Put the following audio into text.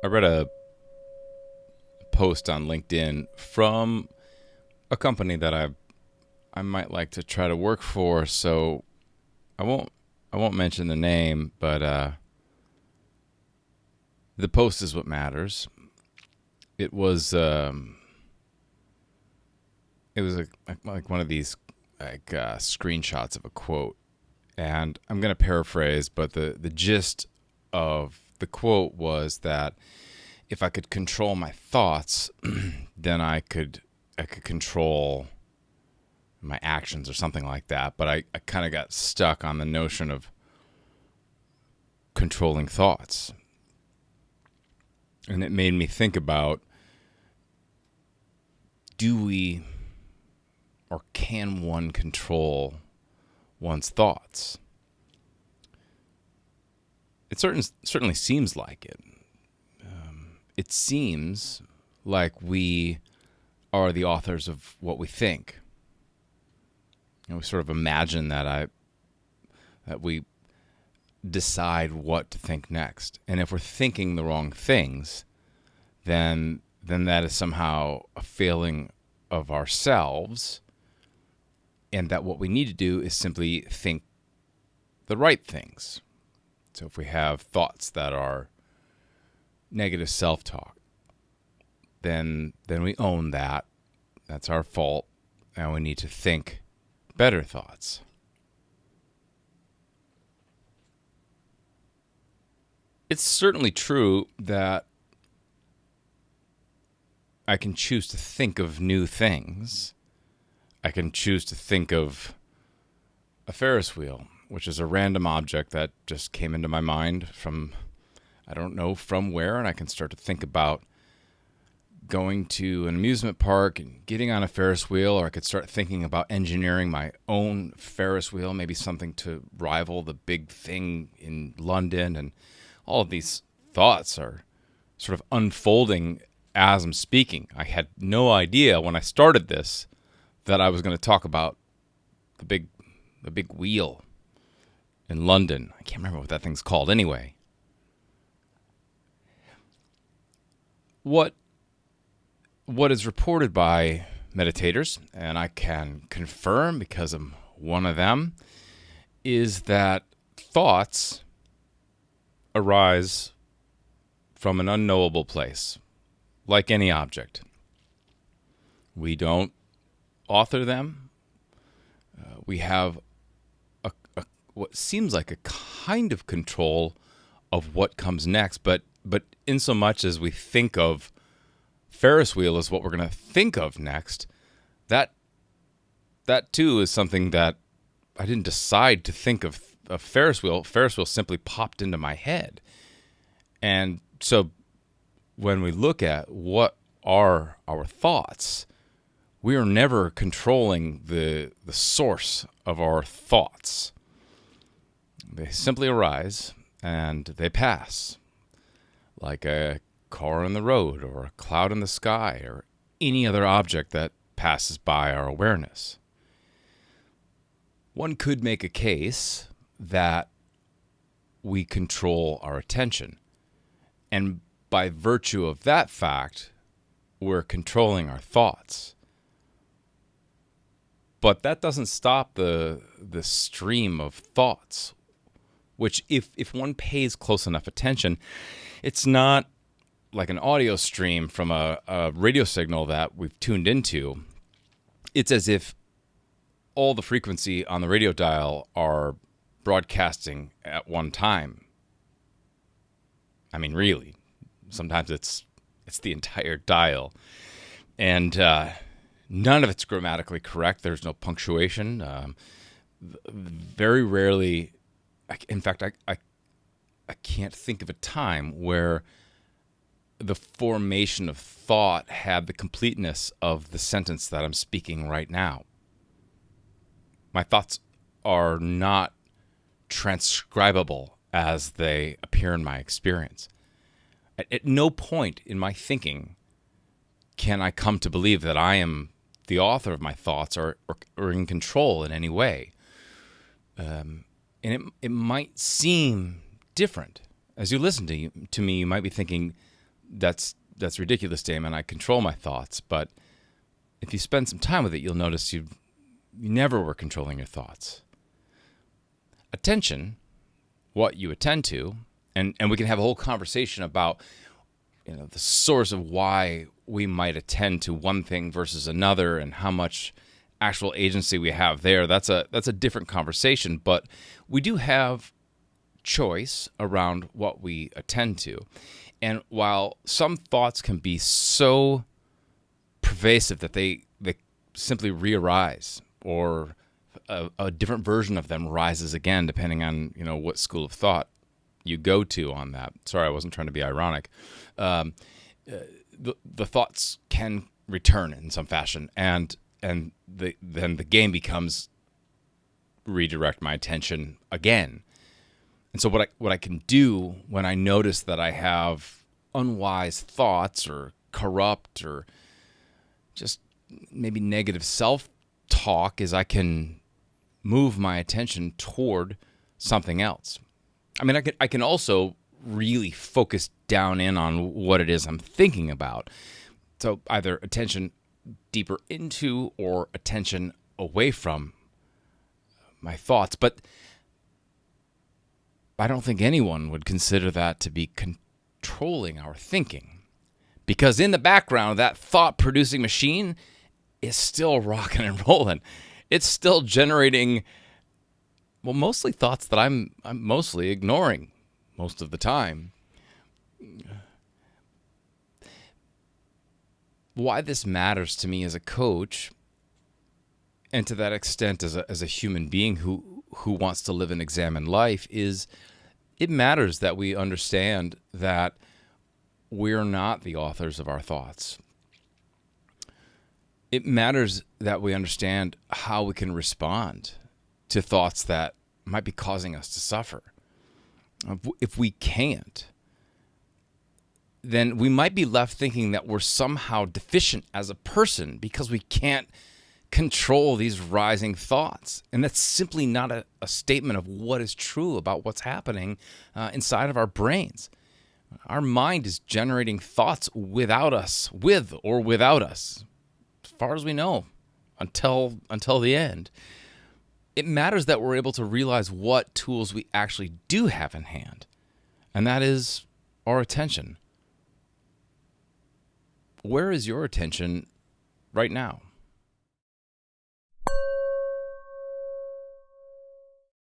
I read a post on LinkedIn from a company that I might like to try to work for. So I won't mention the name, but the post is what matters. It was like one of these screenshots of a quote, and I'm going to paraphrase, but the gist of the quote was that if I could control my thoughts, then I could control my actions or something like that. But I kind of got stuck on the notion of controlling thoughts. And it made me think about, do we or can one control one's thoughts? It certainly seems like it. It seems like we are the authors of what we think. We sort of imagine that we decide what to think next. And if we're thinking the wrong things, then that is somehow a failing of ourselves, and that what we need to do is simply think the right things. So if we have thoughts that are negative self-talk, then we own that. That's our fault, and we need to think better thoughts. It's certainly true that I can choose to think of new things. I can choose to think of a Ferris wheel, which is a random object that just came into my mind from, I don't know from where, and I can start to think about going to an amusement park and getting on a Ferris wheel, or I could start thinking about engineering my own Ferris wheel, maybe something to rival the big thing in London. And all of these thoughts are sort of unfolding as I'm speaking. I had no idea when I started this that I was going to talk about the big wheel in London. I can't remember what that thing's called anyway. What is reported by meditators, and I can confirm because I'm one of them, is that thoughts arise from an unknowable place, like any object. We don't author them. We have what seems like a kind of control of what comes next, but in so much as we think of Ferris wheel as what we're going to think of next, that too is something that I didn't decide to think of a Ferris wheel. Ferris wheel simply popped into my head. And so when we look at what are our thoughts, we are never controlling the source of our thoughts. They simply arise and they pass, like a car on the road or a cloud in the sky or any other object that passes by our awareness. One could make a case that we control our attention, and by virtue of that fact, we're controlling our thoughts. But that doesn't stop the stream of thoughts, which if one pays close enough attention, it's not like an audio stream from a radio signal that we've tuned into. It's as if all the frequency on the radio dial are broadcasting at one time. I mean, really, sometimes it's the entire dial. And none of it's grammatically correct. There's no punctuation. Very rarely, in fact, I can't think of a time where the formation of thought had the completeness of the sentence that I'm speaking right now. My thoughts are not transcribable as they appear in my experience. At no point in my thinking can I come to believe that I am the author of my thoughts or in control in any way. And it might seem different. As you listen to me, you might be thinking, that's ridiculous, Damon. I control my thoughts. But if you spend some time with it, you'll notice you never were controlling your thoughts. Attention, what you attend to, and we can have a whole conversation about the source of why we might attend to one thing versus another and how much actual agency we have there. That's a different conversation, but we do have choice around what we attend to. And while some thoughts can be so pervasive that they simply re-arise, or a different version of them rises again, depending on what school of thought you go to on that. Sorry, I wasn't trying to be ironic. The thoughts can return in some fashion, and then the game becomes redirect my attention again. And so what I can do when I notice that I have unwise thoughts or corrupt or just maybe negative self-talk is I can move my attention toward something else. I mean, I can also really focus down in on what it is I'm thinking about. So either attention deeper into or attention away from my thoughts. But I don't think anyone would consider that to be controlling our thinking, because in the background, that thought-producing machine is still rocking and rolling. It's still generating, well, mostly thoughts that I'm mostly ignoring most of the time. Why this matters to me as a coach, and to that extent as a human being who wants to live and examine life, is it matters that we understand that we're not the authors of our thoughts. It matters that we understand how we can respond to thoughts that might be causing us to suffer. If we can't, then we might be left thinking that we're somehow deficient as a person because we can't control these rising thoughts. And that's simply not a statement of what is true about what's happening inside of our brains. Our mind is generating thoughts without us, with or without us, as far as we know, until the end. It matters that we're able to realize what tools we actually do have in hand, and that is our attention. Where is your attention right now?